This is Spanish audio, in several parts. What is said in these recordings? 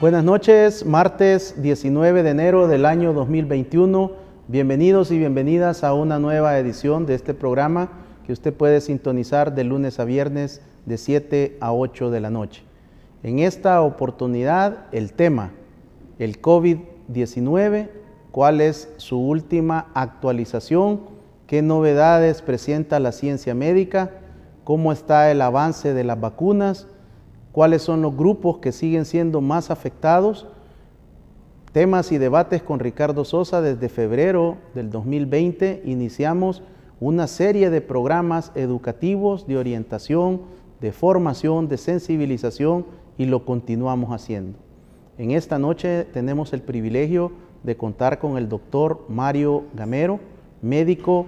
Buenas noches, martes 19 de enero del año 2021. Bienvenidos y bienvenidas a una nueva edición de este programa que usted puede sintonizar de lunes a viernes de 7 a 8 de la noche. En esta oportunidad, el tema, el COVID-19, cuál es su última actualización, qué novedades presenta la ciencia médica, cómo está el avance de las vacunas, cuáles son los grupos que siguen siendo más afectados, temas y debates con Ricardo Sosa. Desde febrero del 2020 iniciamos una serie de programas educativos de orientación, de formación, de sensibilización y lo continuamos haciendo. En esta noche tenemos el privilegio de contar con el doctor Mario Gamero, médico,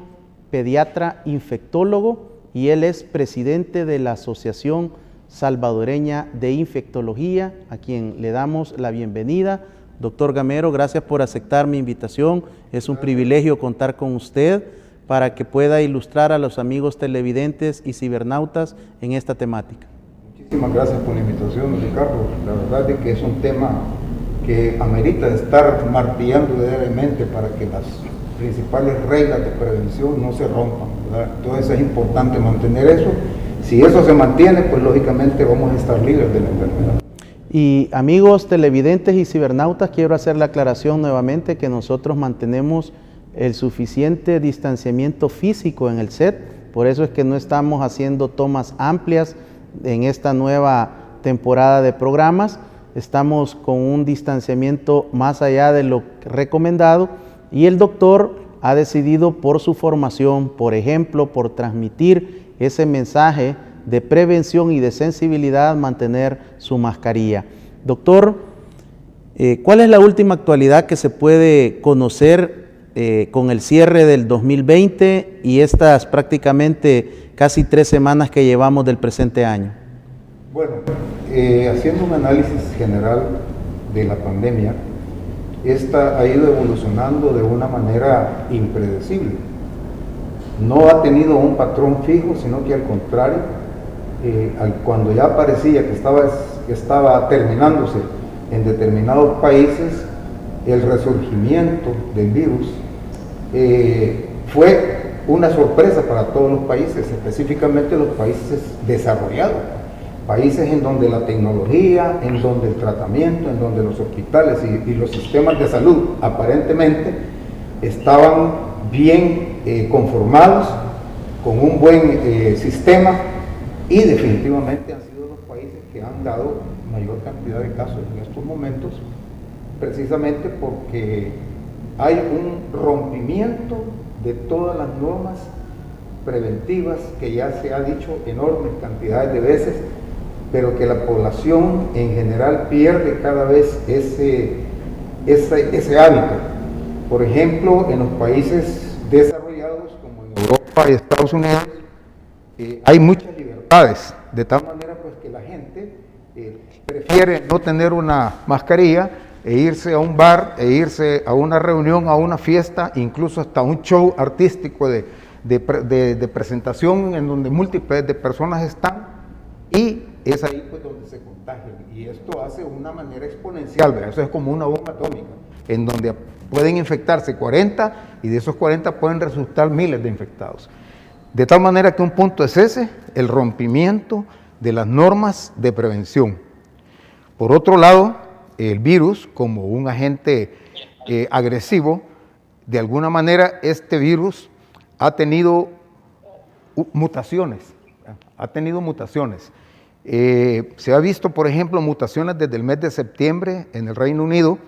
pediatra, infectólogo, y él es presidente de la Asociación Salvadoreña de Infectología, a quien le damos la bienvenida. Doctor Gamero, gracias por aceptar mi invitación. Es un privilegio contar con usted para que pueda ilustrar a los amigos televidentes y cibernautas en esta temática. Muchísimas gracias por la invitación, Ricardo. La verdad es que es un tema que amerita estar martillando diariamente para que las principales reglas de prevención no se rompan, ¿verdad? Entonces es importante mantener eso. Si eso se mantiene, pues lógicamente vamos a estar libres de la enfermedad. Y amigos televidentes y cibernautas, quiero hacer la aclaración nuevamente que nosotros mantenemos el suficiente distanciamiento físico en el set, por eso es que no estamos haciendo tomas amplias en esta nueva temporada de programas. Estamos con un distanciamiento más allá de lo recomendado y el doctor ha decidido por su formación, por ejemplo, por transmitir ese mensaje de prevención y de sensibilidad, mantener su mascarilla. Doctor, ¿cuál es la última actualidad que se puede conocer con el cierre del 2020 y estas prácticamente casi 3 semanas que llevamos del presente año? Bueno, haciendo un análisis general de la pandemia, esta ha ido evolucionando de una manera impredecible. No ha tenido un patrón fijo, sino que al contrario, cuando ya parecía que estaba terminándose en determinados países, el resurgimiento del virus fue una sorpresa para todos los países, específicamente los países desarrollados, países en donde la tecnología, en donde el tratamiento, en donde los hospitales y los sistemas de salud aparentemente estaban bien conformados, con un buen sistema, y definitivamente han sido los países que han dado mayor cantidad de casos en estos momentos, precisamente porque hay un rompimiento de todas las normas preventivas que ya se ha dicho enormes cantidades de veces, pero que la población en general pierde cada vez ese hábito. Por ejemplo, en los países desarrollados como en Europa y Estados Unidos hay muchas libertades, de tal manera pues que la gente prefiere no tener una mascarilla e irse a un bar, e irse a una reunión, a una fiesta, incluso hasta un show artístico de presentación en donde múltiples de personas están, y es ahí pues donde se contagian, y esto hace una manera exponencial, ¿verdad? Eso es como una bomba atómica, en donde pueden infectarse 40 y de esos 40 pueden resultar miles de infectados. De tal manera que un punto es ese, el rompimiento de las normas de prevención. Por otro lado, el virus, como un agente agresivo, de alguna manera este virus ha tenido mutaciones. Se ha visto, por ejemplo, mutaciones desde el mes de septiembre en el Reino Unido,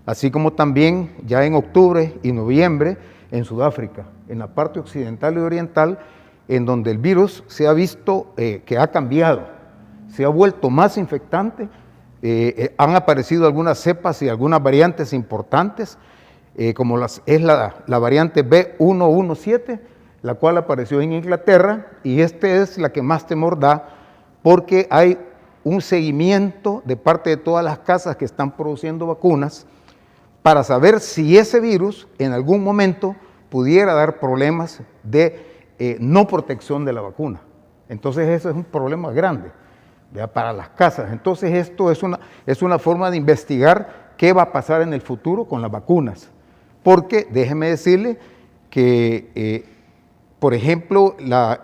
así como también ya en octubre y noviembre en Sudáfrica, en la parte occidental y oriental, en donde el virus se ha visto que ha cambiado, se ha vuelto más infectante, han aparecido algunas cepas y algunas variantes importantes, como es la variante B117, la cual apareció en Inglaterra, y esta es la que más temor da, porque hay un seguimiento de parte de todas las casas que están produciendo vacunas, para saber si ese virus en algún momento pudiera dar problemas de no protección de la vacuna. Entonces eso es un problema grande, ¿verdad?, para las casas. Entonces esto es una forma de investigar qué va a pasar en el futuro con las vacunas. Porque déjeme decirle que, por ejemplo,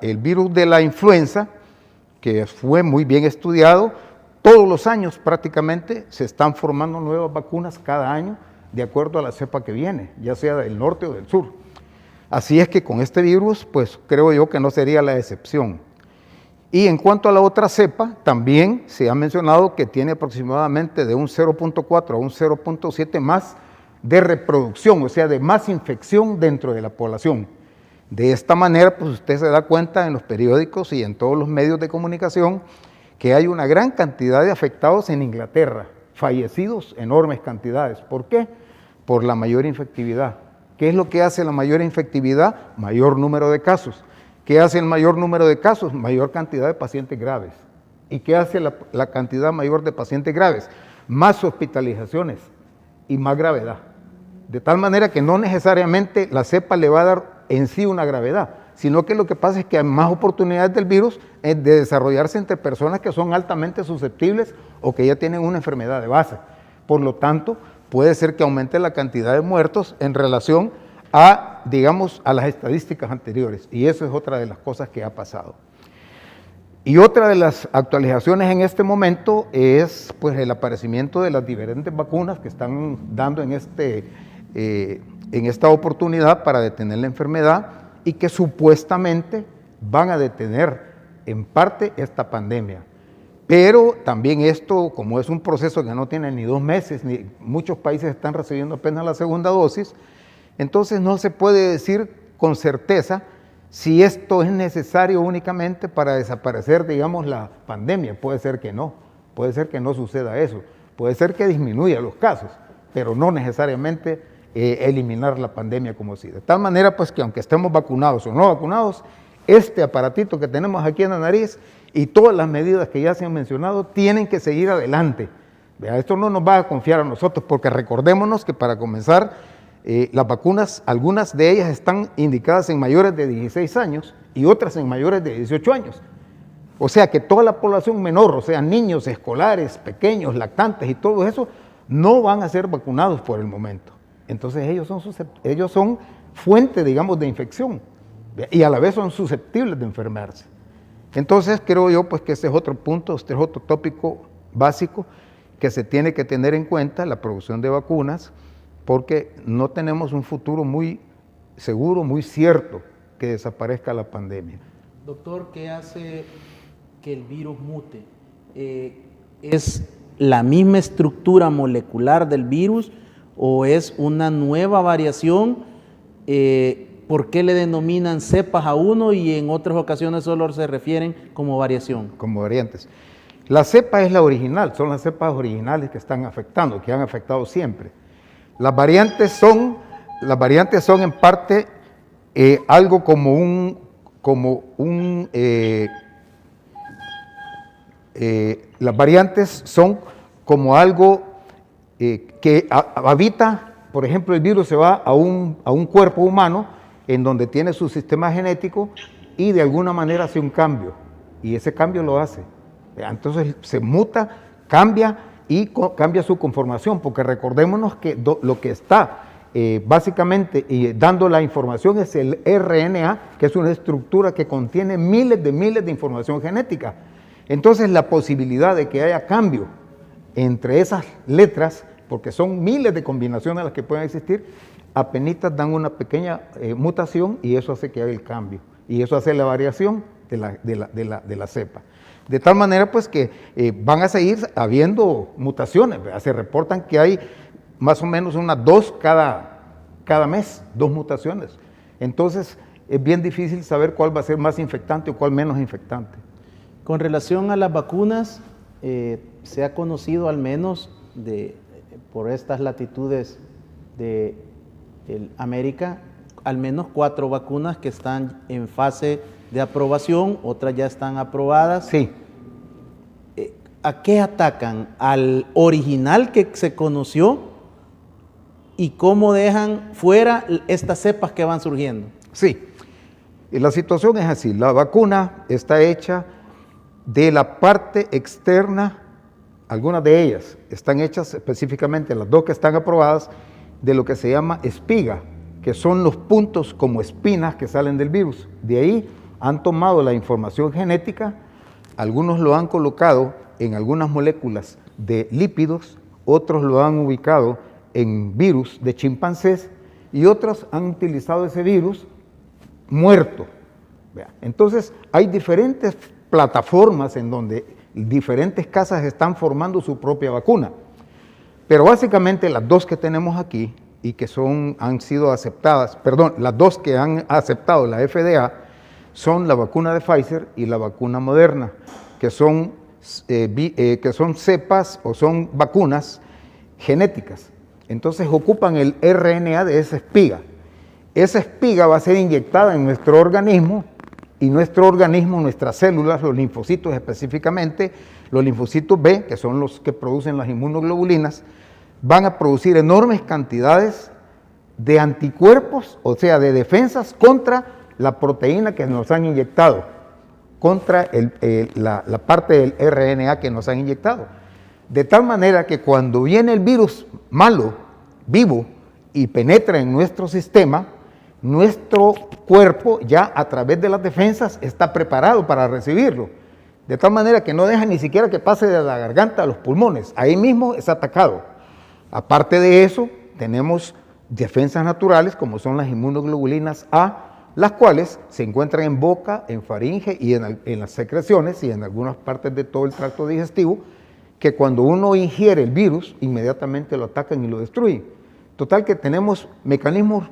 el virus de la influenza, que fue muy bien estudiado, todos los años prácticamente se están formando nuevas vacunas cada año de acuerdo a la cepa que viene, ya sea del norte o del sur. Así es que con este virus, pues creo yo que no sería la excepción. Y en cuanto a la otra cepa, también se ha mencionado que tiene aproximadamente de un 0.4 a un 0.7 más de reproducción, o sea, de más infección dentro de la población. De esta manera, pues usted se da cuenta en los periódicos y en todos los medios de comunicación que hay una gran cantidad de afectados en Inglaterra, fallecidos enormes cantidades. ¿Por qué? Por la mayor infectividad. ¿Qué es lo que hace la mayor infectividad? Mayor número de casos. ¿Qué hace el mayor número de casos? Mayor cantidad de pacientes graves. ¿Y qué hace la cantidad mayor de pacientes graves? Más hospitalizaciones y más gravedad. De tal manera que no necesariamente la cepa le va a dar en sí una gravedad, sino que lo que pasa es que hay más oportunidades del virus de desarrollarse entre personas que son altamente susceptibles o que ya tienen una enfermedad de base. Por lo tanto, puede ser que aumente la cantidad de muertos en relación a, digamos, a las estadísticas anteriores. Y eso es otra de las cosas que ha pasado. Y otra de las actualizaciones en este momento es pues, el aparecimiento de las diferentes vacunas que están dando en esta oportunidad para detener la enfermedad y que supuestamente van a detener en parte esta pandemia. Pero también esto, como es un proceso que no tiene ni 2 meses, ni muchos países están recibiendo apenas la segunda dosis, entonces no se puede decir con certeza si esto es necesario únicamente para desaparecer, digamos, la pandemia. Puede ser que no suceda eso, puede ser que disminuya los casos, pero no necesariamente eliminar la pandemia como si. De tal manera, pues, que aunque estemos vacunados o no vacunados, este aparatito que tenemos aquí en la nariz y todas las medidas que ya se han mencionado tienen que seguir adelante. Vea, esto no nos va a confiar a nosotros, porque recordémonos que para comenzar, las vacunas, algunas de ellas están indicadas en mayores de 16 años y otras en mayores de 18 años. O sea que toda la población menor, o sea, niños, escolares, pequeños, lactantes y todo eso, no van a ser vacunados por el momento. Entonces ellos son fuente, digamos, de infección y a la vez son susceptibles de enfermarse. Entonces creo yo pues que este es otro punto, este es otro tópico básico que se tiene que tener en cuenta, la producción de vacunas, porque no tenemos un futuro muy seguro, muy cierto que desaparezca la pandemia. Doctor, ¿qué hace que el virus mute? ¿Es la misma estructura molecular del virus o es una nueva variación? ¿Por qué le denominan cepas a uno y en otras ocasiones solo se refieren como variación? Como variantes. La cepa es la original, son las cepas originales que están afectando, que han afectado siempre. Las variantes son en parte algo las variantes son como algo que habita, por ejemplo, el virus se va a un cuerpo humano en donde tiene su sistema genético y de alguna manera hace un cambio, y ese cambio lo hace. Entonces se muta, cambia y cambia su conformación, porque recordémonos que lo que está básicamente dando la información es el RNA, que es una estructura que contiene miles de información genética. Entonces la posibilidad de que haya cambio entre esas letras, porque son miles de combinaciones las que pueden existir, apenas dan una pequeña mutación y eso hace que haya el cambio, y eso hace la variación de la cepa. De tal manera pues que van a seguir habiendo mutaciones, ¿verdad? Se reportan que hay más o menos unas 2 cada mes, 2 mutaciones. Entonces es bien difícil saber cuál va a ser más infectante o cuál menos infectante. Con relación a las vacunas, se ha conocido al menos por estas latitudes de América, al menos 4 vacunas que están en fase de aprobación, otras ya están aprobadas. Sí. ¿A qué atacan? ¿Al original que se conoció y cómo dejan fuera estas cepas que van surgiendo. Sí, y la situación es así, la vacuna está hecha de la parte externa, algunas de ellas están hechas específicamente, las dos que están aprobadas, de lo que se llama espiga, que son los puntos como espinas que salen del virus. De ahí han tomado la información genética, algunos lo han colocado en algunas moléculas de lípidos, otros lo han ubicado en virus de chimpancés y otros han utilizado ese virus muerto. Entonces hay diferentes plataformas en donde diferentes casas están formando su propia vacuna. Pero básicamente las dos que tenemos aquí y que han sido aceptadas, las dos que han aceptado la FDA son la vacuna de Pfizer y la vacuna Moderna, que son cepas o son vacunas genéticas. Entonces ocupan el RNA de esa espiga. Esa espiga va a ser inyectada en nuestro organismo y nuestro organismo, nuestras células, los linfocitos específicamente, los linfocitos B, que son los que producen las inmunoglobulinas, van a producir enormes cantidades de anticuerpos, o sea, de defensas contra la proteína que nos han inyectado, contra la parte del RNA que nos han inyectado. De tal manera que cuando viene el virus malo, vivo, y penetra en nuestro sistema, nuestro cuerpo ya a través de las defensas está preparado para recibirlo. De tal manera que no deja ni siquiera que pase de la garganta a los pulmones. Ahí mismo es atacado. Aparte de eso, tenemos defensas naturales como son las inmunoglobulinas A, las cuales se encuentran en boca, en faringe y en las secreciones y en algunas partes de todo el tracto digestivo, que cuando uno ingiere el virus, inmediatamente lo atacan y lo destruyen. Total que tenemos mecanismos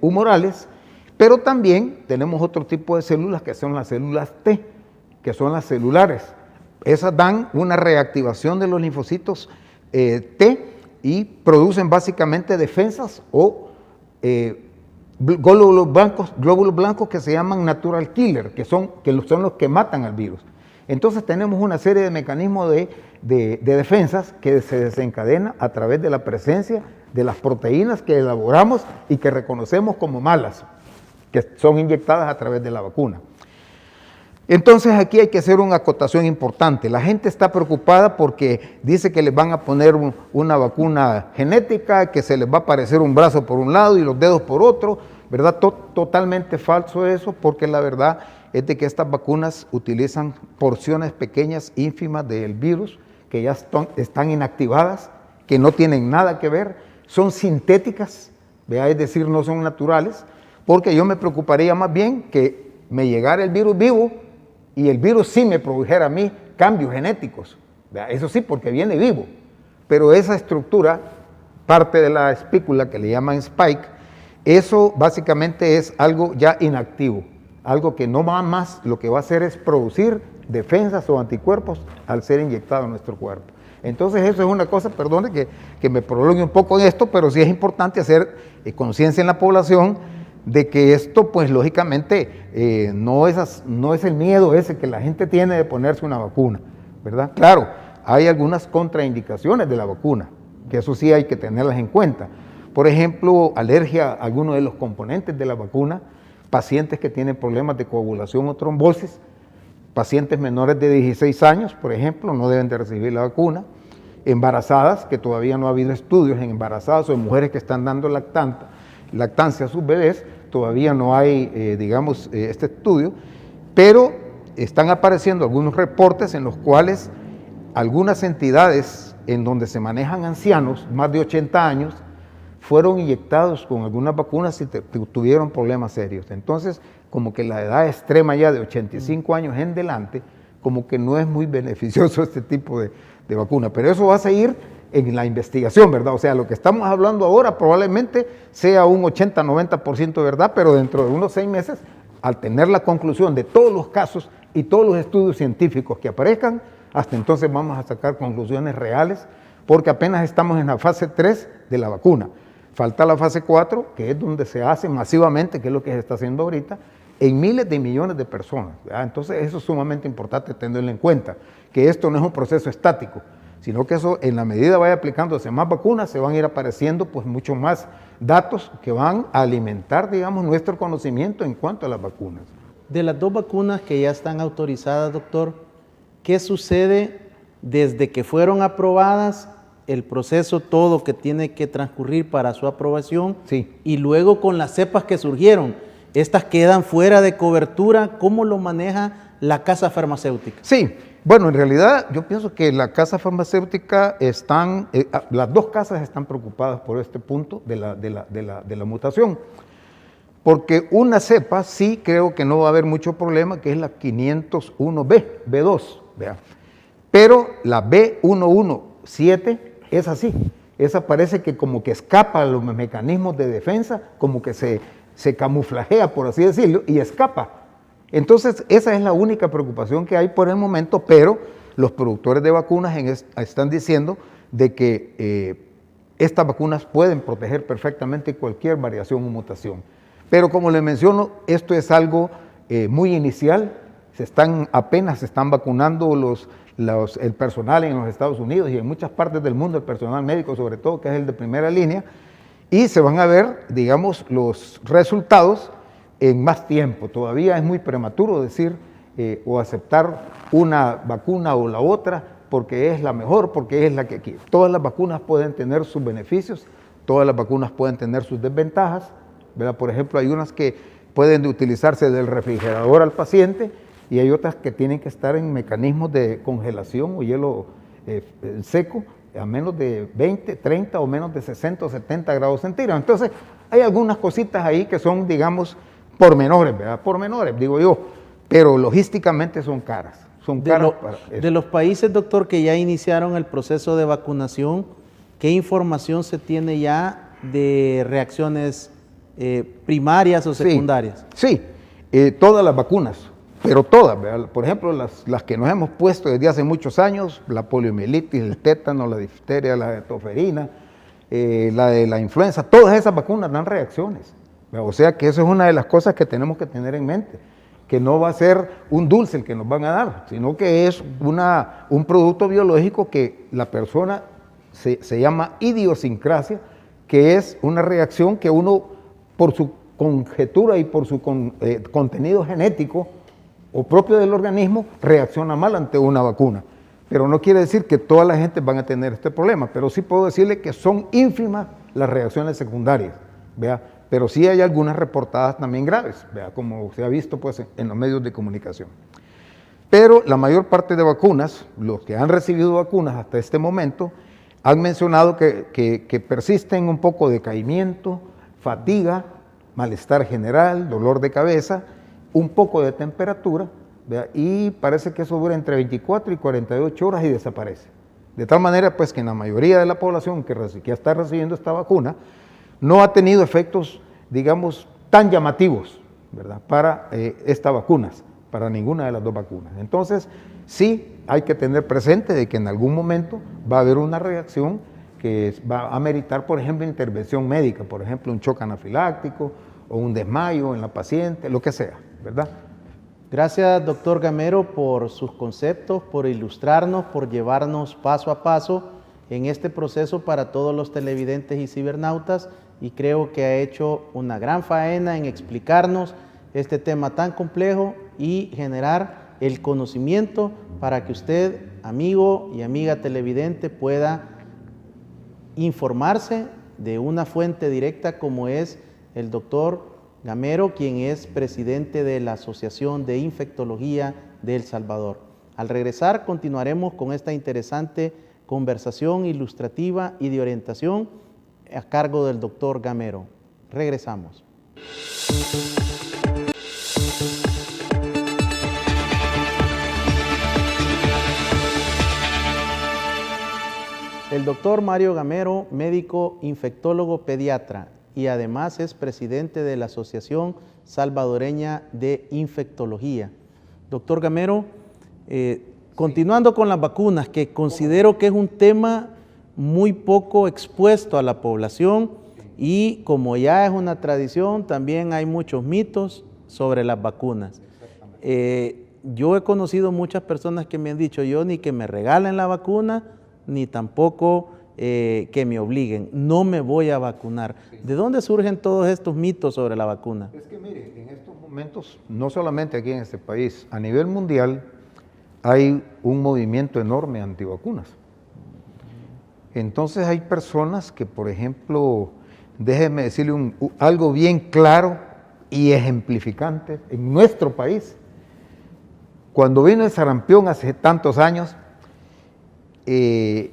humorales, pero también tenemos otro tipo de células que son las células T, que son las celulares. Esas dan una reactivación de los linfocitos T y producen básicamente defensas o glóbulos blancos que se llaman natural killer, que son los que matan al virus. Entonces tenemos una serie de mecanismos de defensas que se desencadena a través de la presencia de las proteínas que elaboramos y que reconocemos como malas, que son inyectadas a través de la vacuna. Entonces aquí hay que hacer una acotación importante. La gente está preocupada porque dice que les van a poner una vacuna genética, que se les va a aparecer un brazo por un lado y los dedos por otro, ¿verdad? Totalmente falso eso, porque la verdad es de que estas vacunas utilizan porciones pequeñas, ínfimas del virus, que ya están inactivadas, que no tienen nada que ver, son sintéticas, es decir, no son naturales, porque yo me preocuparía más bien que me llegara el virus vivo y el virus sí me produjera a mí cambios genéticos. Eso sí, porque viene vivo, pero esa estructura, parte de la espícula que le llaman spike, eso básicamente es algo ya inactivo, algo que no va más, lo que va a hacer es producir defensas o anticuerpos al ser inyectado en nuestro cuerpo. Entonces eso es una cosa, perdone que me prolongue un poco en esto, pero sí es importante hacer conciencia en la población de que esto, pues lógicamente, no es el miedo ese que la gente tiene de ponerse una vacuna, ¿verdad? Claro, hay algunas contraindicaciones de la vacuna, que eso sí hay que tenerlas en cuenta. Por ejemplo, alergia a alguno de los componentes de la vacuna, pacientes que tienen problemas de coagulación o trombosis, pacientes menores de 16 años, por ejemplo, no deben de recibir la vacuna, embarazadas, que todavía no ha habido estudios en embarazadas o en mujeres que están dando lactancia a sus bebés, todavía no hay, este estudio, pero están apareciendo algunos reportes en los cuales algunas entidades en donde se manejan ancianos, más de 80 años, fueron inyectados con algunas vacunas y tuvieron problemas serios. Entonces, como que la edad extrema ya de 85 años en delante, como que no es muy beneficioso este tipo de vacuna. Pero eso va a seguir en la investigación, ¿verdad? O sea, lo que estamos hablando ahora probablemente sea un 80-90% verdad, pero dentro de unos 6 meses, al tener la conclusión de todos los casos y todos los estudios científicos que aparezcan, hasta entonces vamos a sacar conclusiones reales, porque apenas estamos en la fase 3 de la vacuna. Falta la fase 4, que es donde se hace masivamente, que es lo que se está haciendo ahorita, en miles de millones de personas, ¿verdad? Entonces eso es sumamente importante tenerlo en cuenta, que esto no es un proceso estático, sino que eso en la medida vaya aplicándose más vacunas, se van a ir apareciendo pues mucho más datos que van a alimentar, digamos, nuestro conocimiento en cuanto a las vacunas. De las 2 vacunas que ya están autorizadas, doctor, ¿qué sucede desde que fueron aprobadas, el proceso todo que tiene que transcurrir para su aprobación? Sí. Y luego con las cepas que surgieron, estas quedan fuera de cobertura, ¿cómo lo maneja la casa farmacéutica? Sí, bueno, en realidad yo pienso que la casa farmacéutica las 2 casas están preocupadas por este punto de la mutación. Porque una cepa sí creo que no va a haber mucho problema, que es la 501B, B2, ¿vea? Pero la B117 es así. Esa parece que como que escapa a los mecanismos de defensa, como que se camuflajea, por así decirlo, y escapa. Entonces, esa es la única preocupación que hay por el momento, pero los productores de vacunas están diciendo de que estas vacunas pueden proteger perfectamente cualquier variación o mutación. Pero como les menciono, esto es algo muy inicial, apenas se están vacunando el personal en los Estados Unidos y en muchas partes del mundo, el personal médico sobre todo, que es el de primera línea, y se van a ver, digamos, los resultados en más tiempo. Todavía es muy prematuro decir o aceptar una vacuna o la otra porque es la mejor, porque es la que quiere. Todas las vacunas pueden tener sus beneficios, todas las vacunas pueden tener sus desventajas, ¿verdad? Por ejemplo, hay unas que pueden utilizarse del refrigerador al paciente y hay otras que tienen que estar en mecanismos de congelación o hielo seco a menos de 20, 30 o menos de 60 o 70 grados centígrados. Entonces, hay algunas cositas ahí que son, digamos, pormenores, ¿verdad? Pormenores, digo yo, pero logísticamente son caras. Son caras de los países, doctor, que ya iniciaron el proceso de vacunación, ¿qué información se tiene ya de reacciones primarias o secundarias? Sí, todas las vacunas, pero todas, ¿verdad? Por ejemplo, las que nos hemos puesto desde hace muchos años, la poliomielitis, el tétano, la difteria, la toferina, la de la influenza, todas esas vacunas dan reacciones. O sea que eso es una de las cosas que tenemos que tener en mente, que no va a ser un dulce el que nos van a dar, sino que es un producto biológico que la persona se llama idiosincrasia, que es una reacción que uno, por su conjetura y por su contenido genético o propio del organismo, reacciona mal ante una vacuna. Pero no quiere decir que toda la gente van a tener este problema, pero sí puedo decirle que son ínfimas las reacciones secundarias, ¿vea? Pero sí hay algunas reportadas también graves, ¿vea? Como se ha visto pues, en los medios de comunicación. Pero la mayor parte de vacunas, los que han recibido vacunas hasta este momento, han mencionado que persisten un poco de decaimiento, fatiga, malestar general, dolor de cabeza, un poco de temperatura, ¿vea? Y parece que eso dura entre 24 y 48 horas y desaparece. De tal manera pues que en la mayoría de la población que ya está recibiendo esta vacuna, no ha tenido efectos, digamos, tan llamativos, ¿verdad? Para estas vacunas, para ninguna de las 2 vacunas. Entonces, sí hay que tener presente de que en algún momento va a haber una reacción que va a meritar, por ejemplo, intervención médica, por ejemplo, un shock anafiláctico o un desmayo en la paciente, lo que sea, ¿verdad? Gracias, doctor Gamero, por sus conceptos, por ilustrarnos, por llevarnos paso a paso en este proceso para todos los televidentes y cibernautas, y creo que ha hecho una gran faena en explicarnos este tema tan complejo y generar el conocimiento para que usted, amigo y amiga televidente, pueda informarse de una fuente directa como es el doctor Gamero, quien es presidente de la Asociación de Infectología de El Salvador. Al regresar continuaremos con esta interesante conversación ilustrativa y de orientación a cargo del doctor Gamero. Regresamos. El doctor Mario Gamero, médico infectólogo pediatra y además es presidente de la Asociación Salvadoreña de Infectología. Doctor Gamero, continuando con las vacunas, que considero que es un tema muy poco expuesto a la población y como ya es una tradición, también hay muchos mitos sobre las vacunas. Yo he conocido muchas personas que me han dicho, yo ni que me regalen la vacuna, ni tampoco que me obliguen. No me voy a vacunar. Sí. ¿De dónde surgen todos estos mitos sobre la vacuna? Es que mire, en estos momentos, no solamente aquí en este país, a nivel mundial hay un movimiento enorme antivacunas. Entonces hay personas que, por ejemplo, déjeme decirle algo bien claro y ejemplificante en nuestro país. Cuando vino el sarampión hace tantos años, el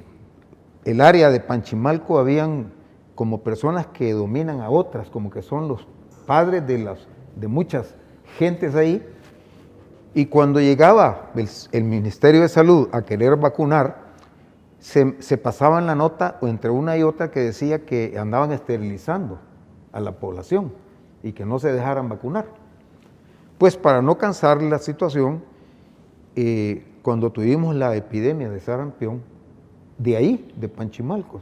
área de Panchimalco habían como personas que dominan a otras, como que son los padres de muchas gentes ahí, y cuando llegaba el Ministerio de Salud a querer vacunar, se pasaban la nota entre una y otra que decía que andaban esterilizando a la población y que no se dejaran vacunar. Pues para no cansar la situación, cuando tuvimos la epidemia de sarampión, de ahí, de Panchimalcos,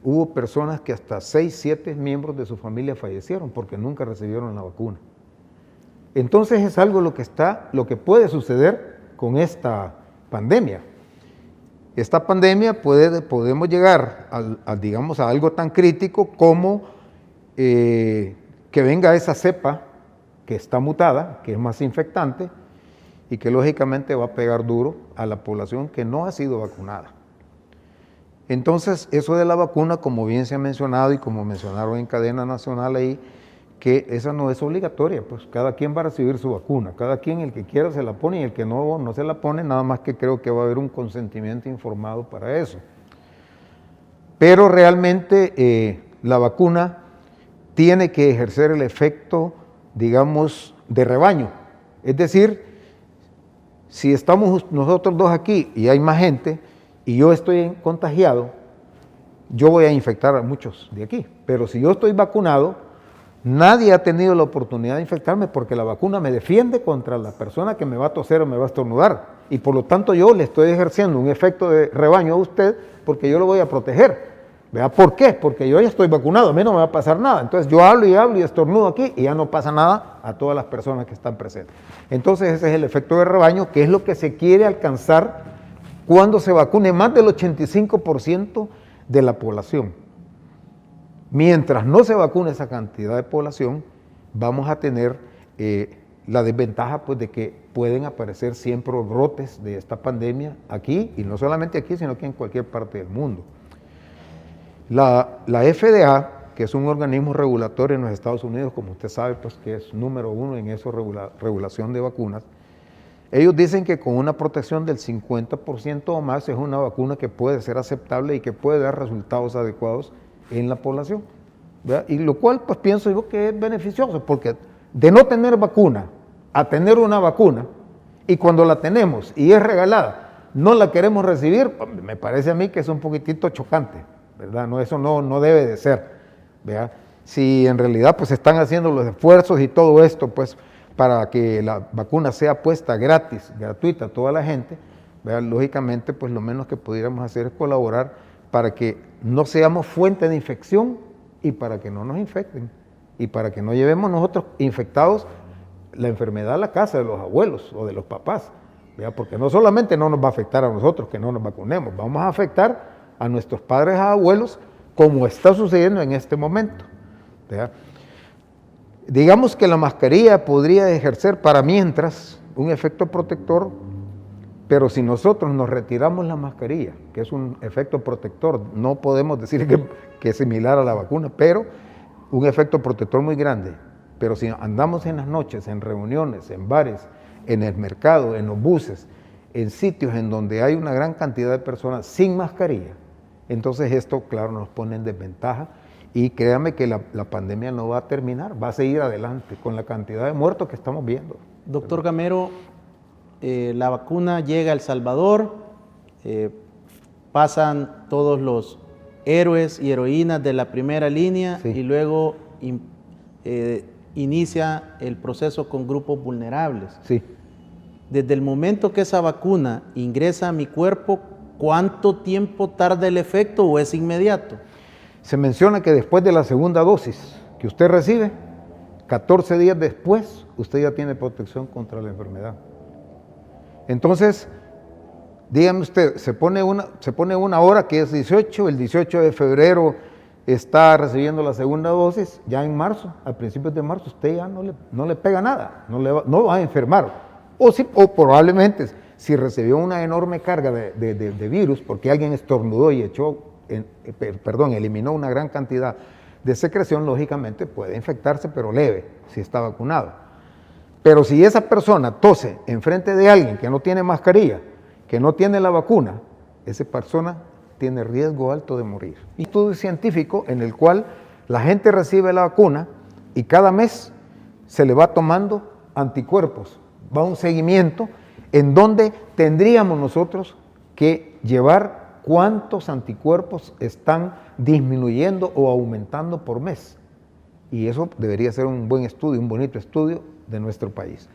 hubo personas que hasta 6, 7 miembros de su familia fallecieron porque nunca recibieron la vacuna. Entonces es algo lo que puede suceder con esta pandemia. Esta pandemia podemos llegar digamos, a algo tan crítico como que venga esa cepa que está mutada, que es más infectante y que lógicamente va a pegar duro a la población que no ha sido vacunada. Entonces, eso de la vacuna, como bien se ha mencionado y como mencionaron en cadena nacional ahí, que esa no es obligatoria, pues cada quien va a recibir su vacuna, cada quien el que quiera se la pone y el que no se la pone, nada más que creo que va a haber un consentimiento informado para eso. Pero realmente la vacuna tiene que ejercer el efecto, digamos, de rebaño. Es decir, si estamos nosotros dos aquí y hay más gente y yo estoy contagiado, yo voy a infectar a muchos de aquí. Pero si yo estoy vacunado, nadie ha tenido la oportunidad de infectarme porque la vacuna me defiende contra la persona que me va a toser o me va a estornudar. Y por lo tanto yo le estoy ejerciendo un efecto de rebaño a usted porque yo lo voy a proteger. ¿Vea por qué? Porque yo ya estoy vacunado, a mí no me va a pasar nada. Entonces yo hablo y estornudo aquí y ya no pasa nada a todas las personas que están presentes. Entonces ese es el efecto de rebaño, que es lo que se quiere alcanzar cuando se vacune más del 85% de la población. Mientras no se vacune esa cantidad de población, vamos a tener la desventaja pues, de que pueden aparecer siempre brotes de esta pandemia aquí, y no solamente aquí, sino que en cualquier parte del mundo. La FDA, que es un organismo regulatorio en los Estados Unidos, como usted sabe, pues que es número 1 en eso, regulación de vacunas, ellos dicen que con una protección del 50% o más es una vacuna que puede ser aceptable y que puede dar resultados adecuados en la población, ¿verdad? Y lo cual pues pienso yo que es beneficioso, porque de no tener vacuna a tener una vacuna, y cuando la tenemos y es regalada, no la queremos recibir, pues, me parece a mí que es un poquitito chocante, ¿verdad? No, eso no debe de ser, ¿verdad? Si en realidad pues están haciendo los esfuerzos y todo esto pues para que la vacuna sea puesta gratis, gratuita a toda la gente, ¿verdad? Lógicamente pues lo menos que pudiéramos hacer es colaborar para que no seamos fuente de infección y para que no nos infecten y para que no llevemos nosotros infectados la enfermedad a la casa de los abuelos o de los papás, ¿verdad? Porque no solamente no nos va a afectar a nosotros que no nos vacunemos, vamos a afectar a nuestros padres, a abuelos, como está sucediendo en este momento, ¿verdad? Digamos que la mascarilla podría ejercer para mientras un efecto protector, pero si nosotros nos retiramos la mascarilla, que es un efecto protector, no podemos decir que es similar a la vacuna, pero un efecto protector muy grande. Pero si andamos en las noches, en reuniones, en bares, en el mercado, en los buses, en sitios en donde hay una gran cantidad de personas sin mascarilla, entonces esto, claro, nos pone en desventaja. Y créame que la pandemia no va a terminar, va a seguir adelante con la cantidad de muertos que estamos viendo. Doctor Gamero, la vacuna llega a El Salvador, pasan todos los héroes y heroínas de la primera línea, sí, y luego inicia el proceso con grupos vulnerables. Sí. Desde el momento que esa vacuna ingresa a mi cuerpo, ¿cuánto tiempo tarda el efecto o es inmediato? Se menciona que después de la segunda dosis que usted recibe, 14 días después, usted ya tiene protección contra la enfermedad. Entonces, dígame usted, se pone una hora que es 18, el 18 de febrero está recibiendo la segunda dosis, ya en marzo, a principios de marzo, usted ya no le pega nada, no va a enfermar. O probablemente, si recibió una enorme carga de virus, porque alguien estornudó y eliminó una gran cantidad de secreción, lógicamente puede infectarse, pero leve, si está vacunado. Pero si esa persona tose enfrente de alguien que no tiene mascarilla, que no tiene la vacuna, esa persona tiene riesgo alto de morir. Un estudio científico en el cual la gente recibe la vacuna y cada mes se le va tomando anticuerpos, va un seguimiento en donde tendríamos nosotros que llevar cuántos anticuerpos están disminuyendo o aumentando por mes. Y eso debería ser un buen estudio, un bonito estudio de nuestro país.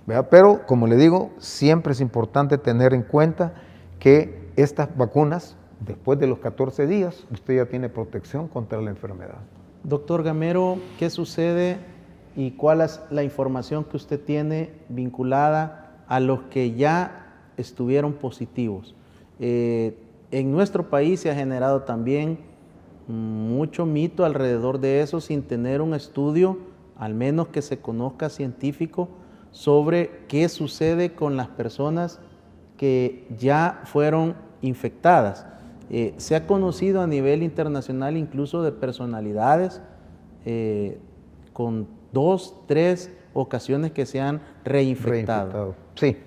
¿Verdad? Pero, como le digo, siempre es importante tener en cuenta que estas vacunas, después de los 14 días, usted ya tiene protección contra la enfermedad. Doctor Gamero, ¿qué sucede y cuál es la información que usted tiene vinculada a los que ya estuvieron positivos? En nuestro país se ha generado también mucho mito alrededor de eso sin tener un estudio, al menos que se conozca científico, sobre qué sucede con las personas que ya fueron infectadas. Se ha conocido a nivel internacional incluso de personalidades con 2, 3 ocasiones que se han reinfectado. Sí.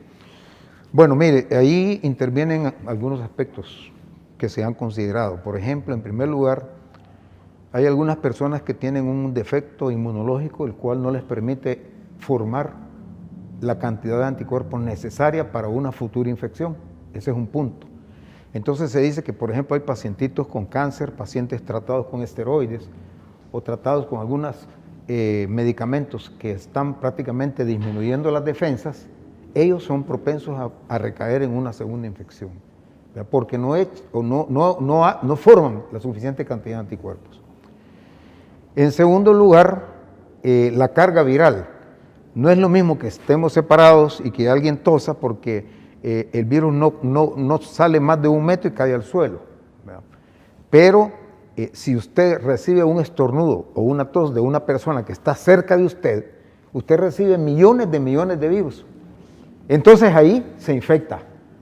Bueno, mire, ahí intervienen algunos aspectos que se han considerado. Por ejemplo, en primer lugar, hay algunas personas que tienen un defecto inmunológico el cual no les permite formar la cantidad de anticuerpos necesaria para una futura infección. Ese es un punto. Entonces se dice que, por ejemplo, hay pacientitos con cáncer, pacientes tratados con esteroides o tratados con algunos medicamentos que están prácticamente disminuyendo las defensas, ellos son propensos a recaer en una segunda infección, ¿verdad? Porque no forman la suficiente cantidad de anticuerpos. En segundo lugar, la carga viral. No es lo mismo que estemos separados y que alguien tosa, porque el virus no sale más de 1 metro y cae al suelo, ¿verdad? Pero si usted recibe un estornudo o una tos de una persona que está cerca de usted recibe millones de virus. Entonces ahí se infecta.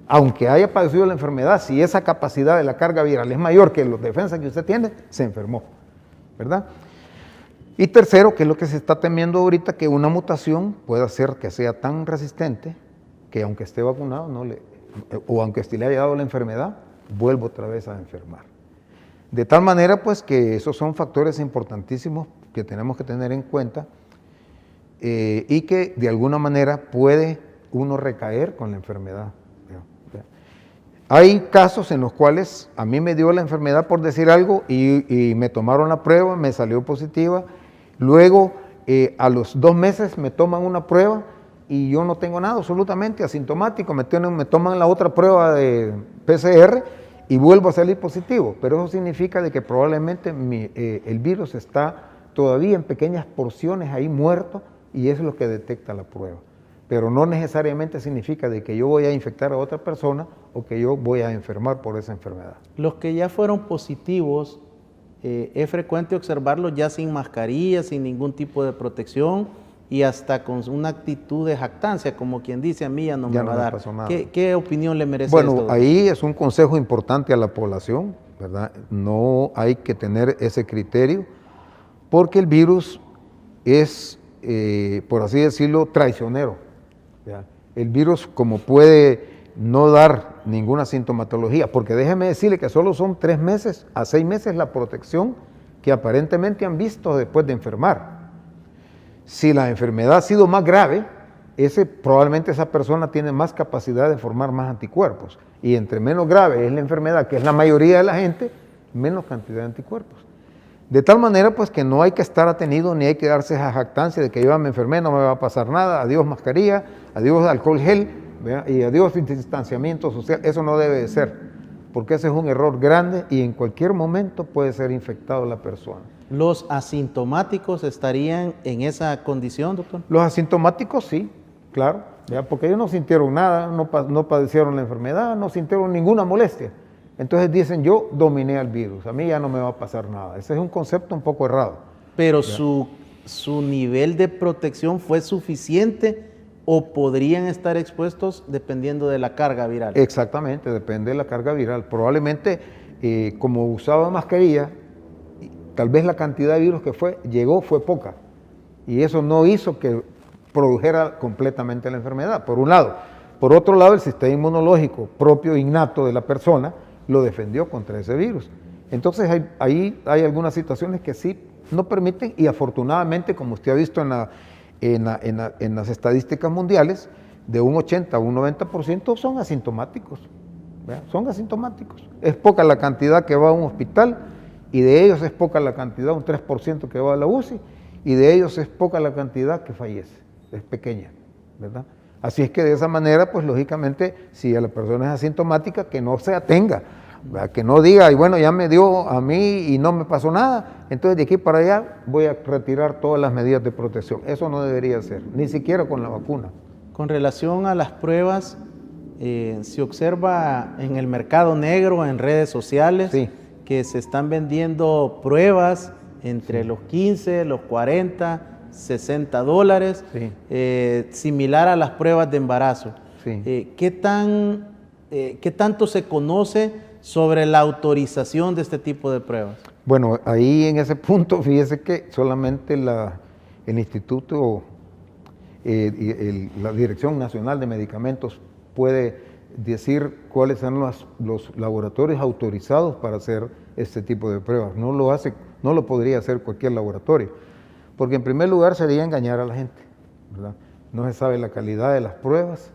Aunque haya padecido la enfermedad, si esa capacidad de la carga viral es mayor que las defensas que usted tiene, se enfermó, ¿verdad? Y tercero, que es lo que se está temiendo ahorita, que una mutación pueda hacer que sea tan resistente que aunque esté vacunado o aunque le haya dado la enfermedad, vuelva otra vez a enfermar. De tal manera pues que esos son factores importantísimos que tenemos que tener en cuenta y que de alguna manera puede uno recaer con la enfermedad. Hay casos en los cuales a mí me dio la enfermedad, por decir algo, y me tomaron la prueba, me salió positiva. Luego, a los 2 meses me toman una prueba y yo no tengo nada, absolutamente asintomático. Me toman la otra prueba de PCR y vuelvo a salir positivo. Pero eso significa de que probablemente el virus está todavía en pequeñas porciones ahí muerto, y eso es lo que detecta la prueba. Pero no necesariamente significa de que yo voy a infectar a otra persona o que yo voy a enfermar por esa enfermedad. Los que ya fueron positivos, es frecuente observarlos ya sin mascarilla, sin ningún tipo de protección y hasta con una actitud de jactancia, como quien dice, a mí ya no me va a dar. ¿Qué opinión le merece esto? Bueno, ahí es un consejo importante a la población, ¿verdad? No hay que tener ese criterio porque el virus es, por así decirlo, traicionero. ¿Ya? El virus, como puede no dar ninguna sintomatología, porque déjeme decirle que solo son 3 meses a 6 meses la protección que aparentemente han visto después de enfermar. Si la enfermedad ha sido más grave, probablemente esa persona tiene más capacidad de formar más anticuerpos, y entre menos grave es la enfermedad, que es la mayoría de la gente, menos cantidad de anticuerpos. De tal manera pues que no hay que estar atenido ni hay que darse esa jactancia de que yo me enfermé, no me va a pasar nada, adiós mascarilla, adiós alcohol gel, ¿verdad? Y adiós distanciamiento social. Eso no debe de ser, porque ese es un error grande y en cualquier momento puede ser infectado la persona. ¿Los asintomáticos estarían en esa condición, doctor? Los asintomáticos sí, claro. ¿ya? Porque ellos no sintieron nada, no padecieron la enfermedad, no sintieron ninguna molestia. Entonces dicen, yo dominé al virus, a mí ya no me va a pasar nada. Ese es un concepto un poco errado. Pero su nivel de protección fue suficiente o podrían estar expuestos dependiendo de la carga viral. Exactamente, depende de la carga viral. Probablemente, como usaba mascarilla, tal vez la cantidad de virus que llegó fue poca. Y eso no hizo que produjera completamente la enfermedad, por un lado. Por otro lado, el sistema inmunológico propio, innato de la persona, lo defendió contra ese virus. Entonces, ahí hay algunas situaciones que sí no permiten, y afortunadamente, como usted ha visto en las estadísticas mundiales, de un 80 a un 90% son asintomáticos. ¿Verdad? Son asintomáticos. Es poca la cantidad que va a un hospital, y de ellos es poca la cantidad, un 3% que va a la UCI, y de ellos es poca la cantidad que fallece, es pequeña, ¿verdad? Así es que de esa manera, pues lógicamente, si a la persona es asintomática, que no se atenga, ¿verdad? Que no diga, y bueno, ya me dio a mí y no me pasó nada, entonces de aquí para allá voy a retirar todas las medidas de protección. Eso no debería ser, ni siquiera con la vacuna. Con relación a las pruebas, se observa en el mercado negro, en redes sociales, sí, que se están vendiendo pruebas entre los 15, los 40, $60, sí, similar a las pruebas de embarazo. sí. ¿Qué tanto se conoce sobre la autorización de este tipo de pruebas? Bueno, ahí en ese punto, fíjese que solamente el Instituto, la Dirección Nacional de Medicamentos puede decir cuáles son los laboratorios autorizados para hacer este tipo de pruebas. No lo podría hacer cualquier laboratorio, porque en primer lugar sería engañar a la gente, ¿verdad? No se sabe la calidad de las pruebas,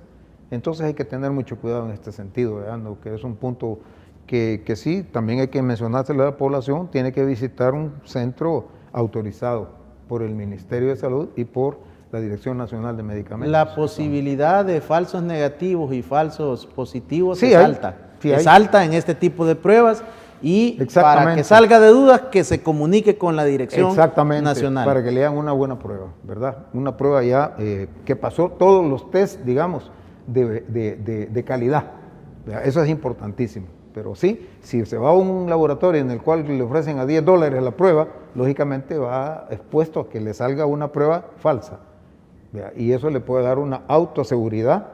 entonces hay que tener mucho cuidado en este sentido, ¿verdad? No, que es un punto que sí, también hay que mencionárselo a la población, tiene que visitar un centro autorizado por el Ministerio de Salud y por la Dirección Nacional de Medicamentos. La posibilidad de falsos negativos y falsos positivos sí, es alta. Sí, es alta en este tipo de pruebas, y para que salga de dudas, que se comunique con la Dirección Nacional. Para que le hagan una buena prueba, ¿verdad? Una prueba ya que pasó todos los test, digamos, de calidad, ¿verdad? Eso es importantísimo. Pero sí, si se va a un laboratorio en el cual le ofrecen a $10 la prueba, lógicamente va expuesto a que le salga una prueba falsa. ¿Verdad? Y eso le puede dar una autoseguridad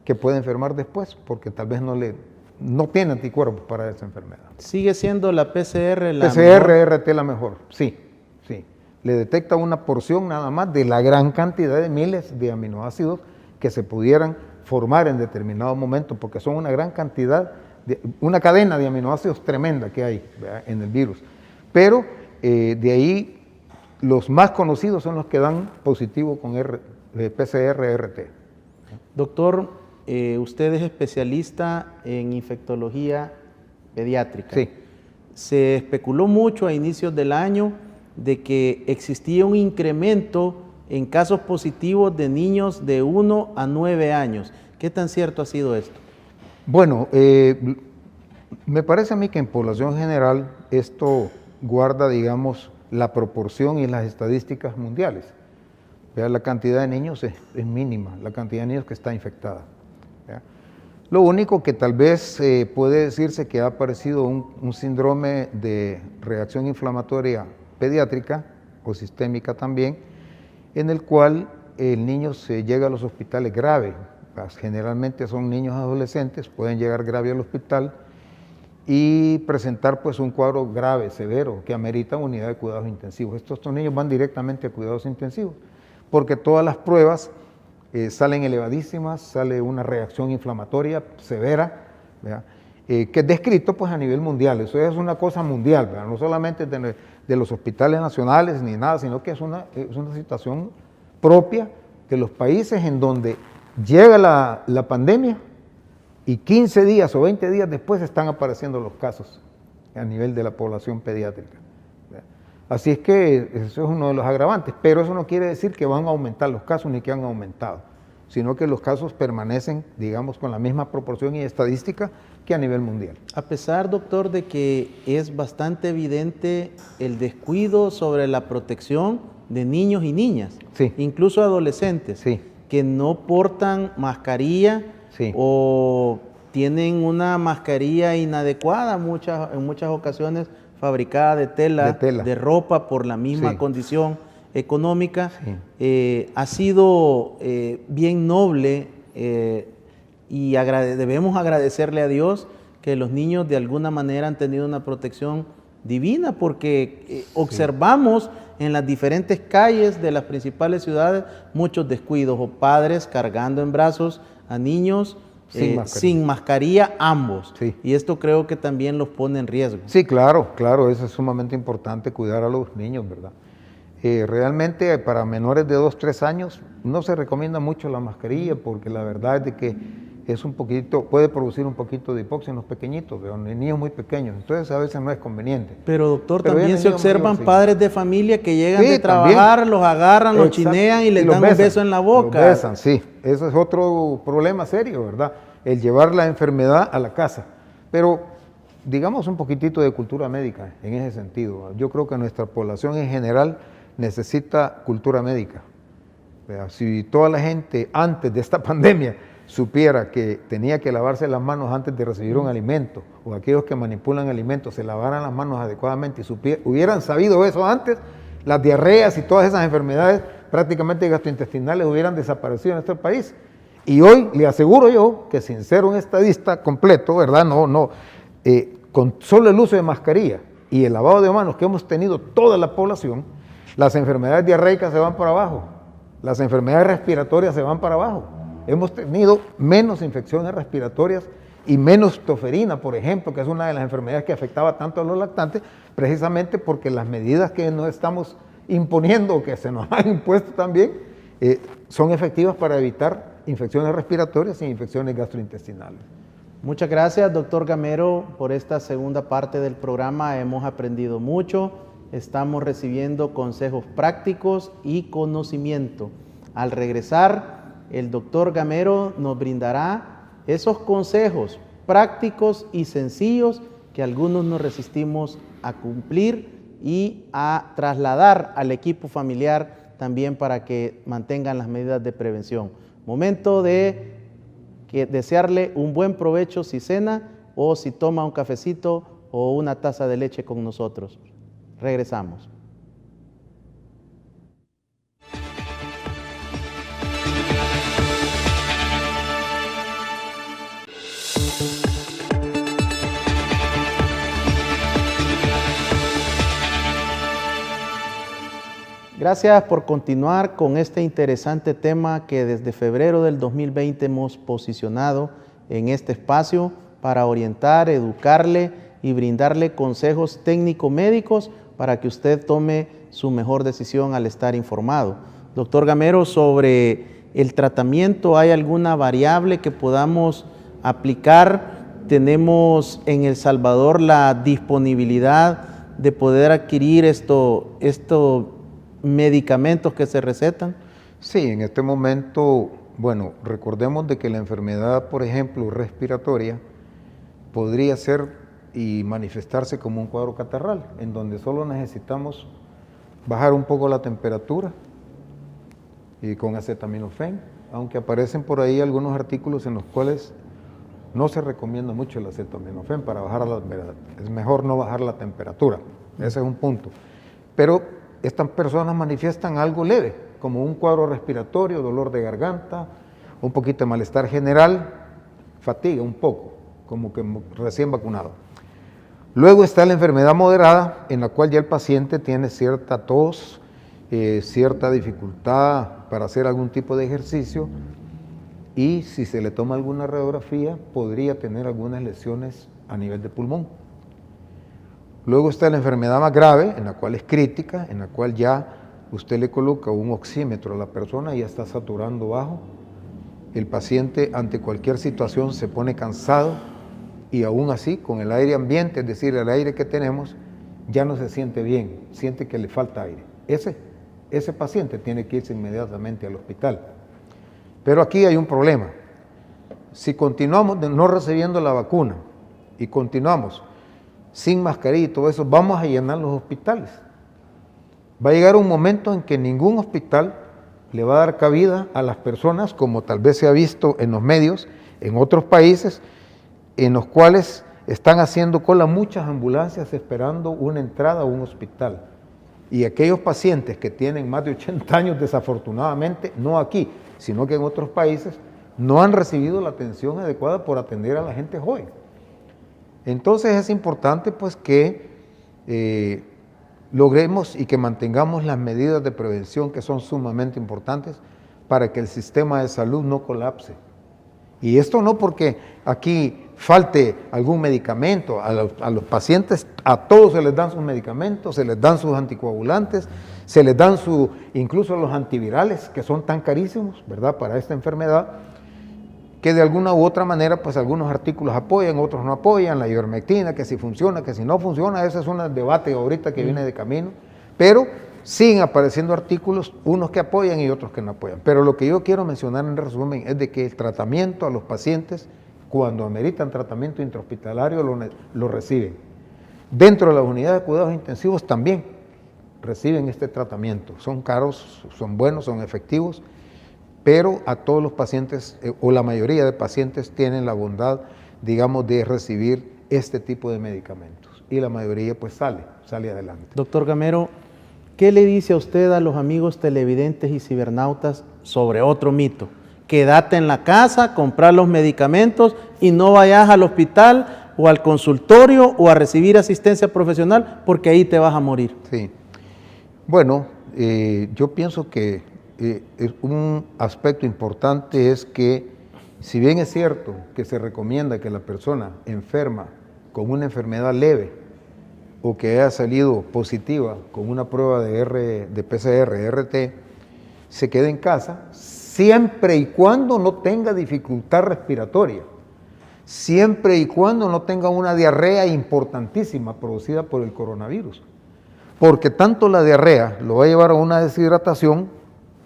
que puede enfermar después, porque tal vez no tiene anticuerpos para esa enfermedad. ¿Sigue siendo la PCR la PCR-RT la mejor? Sí, sí. Le detecta una porción nada más de la gran cantidad de miles de aminoácidos que se pudieran formar en determinado momento, porque son una gran cantidad, una cadena de aminoácidos tremenda que hay, ¿verdad?, en el virus. Pero de ahí los más conocidos son los que dan positivo con PCR-RT. Doctor, usted es especialista en infectología pediátrica. Sí. Se especuló mucho a inicios del año de que existía un incremento en casos positivos de niños de 1 a 9 años. ¿Qué tan cierto ha sido esto? Bueno, me parece a mí que en población general esto guarda, digamos, la proporción y las estadísticas mundiales. ¿Verdad? La cantidad de niños es mínima, la cantidad de niños que está infectada. ¿Verdad? Lo único que tal vez puede decirse que ha aparecido un síndrome de reacción inflamatoria pediátrica o sistémica también, en el cual el niño se llega a los hospitales grave. Generalmente son niños adolescentes, pueden llegar grave al hospital y presentar pues un cuadro grave, severo, que amerita unidad de cuidados intensivos. Estos niños van directamente a cuidados intensivos, porque todas las pruebas salen elevadísimas, sale una reacción inflamatoria severa, ¿verdad? Que es descrito pues a nivel mundial. Eso es una cosa mundial, ¿verdad? No solamente de los hospitales nacionales ni nada, sino que es una situación propia de los países en donde llega la pandemia y 15 días o 20 días después están apareciendo los casos a nivel de la población pediátrica. Así es que eso es uno de los agravantes, pero eso no quiere decir que van a aumentar los casos ni que han aumentado, sino que los casos permanecen, digamos, con la misma proporción y estadística que a nivel mundial. A pesar, doctor, de que es bastante evidente el descuido sobre la protección de niños y niñas, sí, incluso adolescentes. Sí. que no portan mascarilla Sí. o tienen una mascarilla inadecuada en muchas ocasiones, fabricada de tela, de ropa por la misma Sí. condición económica. Sí. Ha sido bien noble y debemos agradecerle a Dios que los niños de alguna manera han tenido una protección divina, porque observamos en las diferentes calles de las principales ciudades muchos descuidos o padres cargando en brazos a niños sin mascarilla ambos. Sí. Y esto creo que también los pone en riesgo. Sí, claro, claro, eso es sumamente importante, cuidar a los niños, ¿verdad? Realmente para menores de 2, 3 años no se recomienda mucho la mascarilla, porque la verdad es de que es un poquito, puede producir un poquito de hipoxia en los pequeñitos, en niños muy pequeños, entonces a veces no es conveniente. Pero doctor, también se observan padres de familia que llegan de también trabajar, los agarran, los chinean y les dan un beso en la boca. Los besan, sí, eso es otro problema serio, ¿verdad? El llevar la enfermedad a la casa. Pero digamos un poquitito de cultura médica en ese sentido. Yo creo que nuestra población en general necesita cultura médica. Si toda la gente antes de esta pandemia supiera que tenía que lavarse las manos antes de recibir un alimento, o aquellos que manipulan alimentos se lavaran las manos adecuadamente y hubieran sabido eso antes, las diarreas y todas esas enfermedades prácticamente gastrointestinales hubieran desaparecido en nuestro país. Y hoy le aseguro yo que, sin ser un estadista completo, ¿verdad? Con solo el uso de mascarilla y el lavado de manos que hemos tenido toda la población, las enfermedades diarreicas se van para abajo, las enfermedades respiratorias se van para abajo. Hemos tenido menos infecciones respiratorias y menos toferina, por ejemplo, que es una de las enfermedades que afectaba tanto a los lactantes, precisamente porque las medidas que nos estamos imponiendo, que se nos han impuesto también, son efectivas para evitar infecciones respiratorias e infecciones gastrointestinales. Muchas gracias, doctor Gamero, por esta segunda parte del programa. Hemos aprendido mucho, estamos recibiendo consejos prácticos y conocimiento. Al regresar, el doctor Gamero nos brindará esos consejos prácticos y sencillos que algunos nos resistimos a cumplir y a trasladar al equipo familiar también para que mantengan las medidas de prevención. Momento de desearle un buen provecho si cena o si toma un cafecito o una taza de leche con nosotros. Regresamos. Gracias por continuar con este interesante tema que desde febrero del 2020 hemos posicionado en este espacio para orientar, educarle y brindarle consejos técnico-médicos para que usted tome su mejor decisión al estar informado. Doctor Gamero, sobre el tratamiento, ¿hay alguna variable que podamos aplicar? Tenemos en El Salvador la disponibilidad de poder adquirir estos medicamentos que se recetan. Sí, en este momento, bueno, recordemos de que la enfermedad, por ejemplo, respiratoria, podría ser y manifestarse como un cuadro catarral, en donde solo necesitamos bajar un poco la temperatura y con acetaminofén, aunque aparecen por ahí algunos artículos en los cuales no se recomienda mucho el acetaminofén para bajar la temperatura. Es mejor no bajar la temperatura, ese es un punto. Pero estas personas manifiestan algo leve, como un cuadro respiratorio, dolor de garganta, un poquito de malestar general, fatiga un poco, como que recién vacunado. Luego está la enfermedad moderada, en la cual ya el paciente tiene cierta tos, cierta dificultad para hacer algún tipo de ejercicio, y si se le toma alguna radiografía, podría tener algunas lesiones a nivel de pulmón. Luego está la enfermedad más grave, en la cual es crítica, en la cual ya usted le coloca un oxímetro a la persona y ya está saturando bajo. El paciente ante cualquier situación se pone cansado y aún así con el aire ambiente, es decir, el aire que tenemos, ya no se siente bien, siente que le falta aire. Ese paciente tiene que irse inmediatamente al hospital. Pero aquí hay un problema. Si continuamos no recibiendo la vacuna y continuamos sin mascarilla y todo eso, vamos a llenar los hospitales. Va a llegar un momento en que ningún hospital le va a dar cabida a las personas, como tal vez se ha visto en los medios, en otros países, en los cuales están haciendo cola muchas ambulancias esperando una entrada a un hospital. Y aquellos pacientes que tienen más de 80 años, desafortunadamente, no aquí, sino que en otros países, no han recibido la atención adecuada por atender a la gente joven. Entonces es importante pues que logremos y que mantengamos las medidas de prevención que son sumamente importantes para que el sistema de salud no colapse. Y esto no porque aquí falte algún medicamento, a los pacientes, a todos se les dan sus medicamentos, se les dan sus anticoagulantes, se les dan incluso los antivirales que son tan carísimos, ¿verdad?, para esta enfermedad, que de alguna u otra manera, pues algunos artículos apoyan, otros no apoyan, la ivermectina, que si funciona, que si no funciona, ese es un debate ahorita que viene de camino, pero siguen apareciendo artículos, unos que apoyan y otros que no apoyan. Pero lo que yo quiero mencionar en resumen es de que el tratamiento a los pacientes, cuando ameritan tratamiento intrahospitalario, lo reciben. Dentro de las unidades de cuidados intensivos también reciben este tratamiento. Son caros, son buenos, son efectivos, pero a todos los pacientes, o la mayoría de pacientes, tienen la bondad, digamos, de recibir este tipo de medicamentos. Y la mayoría pues sale adelante. Doctor Gamero, ¿qué le dice a usted a los amigos televidentes y cibernautas sobre otro mito? Quédate en la casa, comprar los medicamentos y no vayas al hospital o al consultorio o a recibir asistencia profesional porque ahí te vas a morir. Sí. Bueno, yo pienso que un aspecto importante es que, si bien es cierto que se recomienda que la persona enferma con una enfermedad leve o que haya salido positiva con una prueba de PCR, RT, se quede en casa, siempre y cuando no tenga dificultad respiratoria, siempre y cuando no tenga una diarrea importantísima producida por el coronavirus, porque tanto la diarrea lo va a llevar a una deshidratación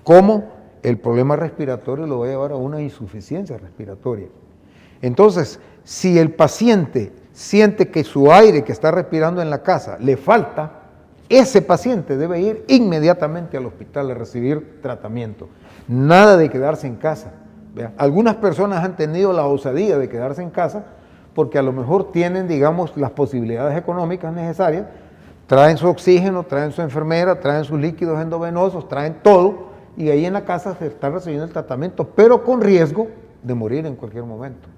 como el problema respiratorio lo va a llevar a una insuficiencia respiratoria. Entonces, si el paciente siente que su aire que está respirando en la casa le falta, ese paciente debe ir inmediatamente al hospital a recibir tratamiento. Nada de quedarse en casa. ¿Vea? Algunas personas han tenido la osadía de quedarse en casa porque a lo mejor tienen, digamos, las posibilidades económicas necesarias, traen su oxígeno, traen su enfermera, traen sus líquidos endovenosos, traen todo, y ahí en la casa se está recibiendo el tratamiento, pero con riesgo de morir en cualquier momento,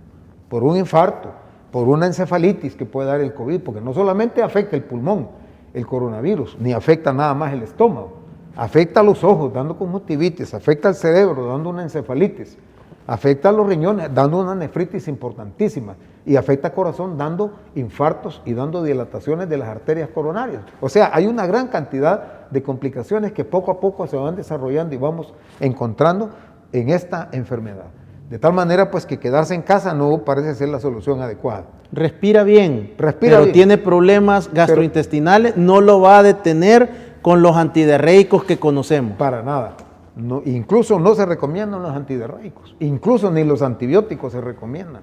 por un infarto, por una encefalitis que puede dar el COVID, porque no solamente afecta el pulmón, el coronavirus, ni afecta nada más el estómago, afecta a los ojos dando conjuntivitis, afecta al cerebro dando una encefalitis, afecta a los riñones dando una nefritis importantísima y afecta al corazón dando infartos y dando dilataciones de las arterias coronarias. O sea, hay una gran cantidad de complicaciones que poco a poco se van desarrollando y vamos encontrando en esta enfermedad. De tal manera pues que quedarse en casa no parece ser la solución adecuada. Respira bien, pero tiene problemas gastrointestinales, no lo va a detener con los antidiarreicos que conocemos. Para nada. No, incluso no se recomiendan los antidiarreicos, incluso ni los antibióticos se recomiendan,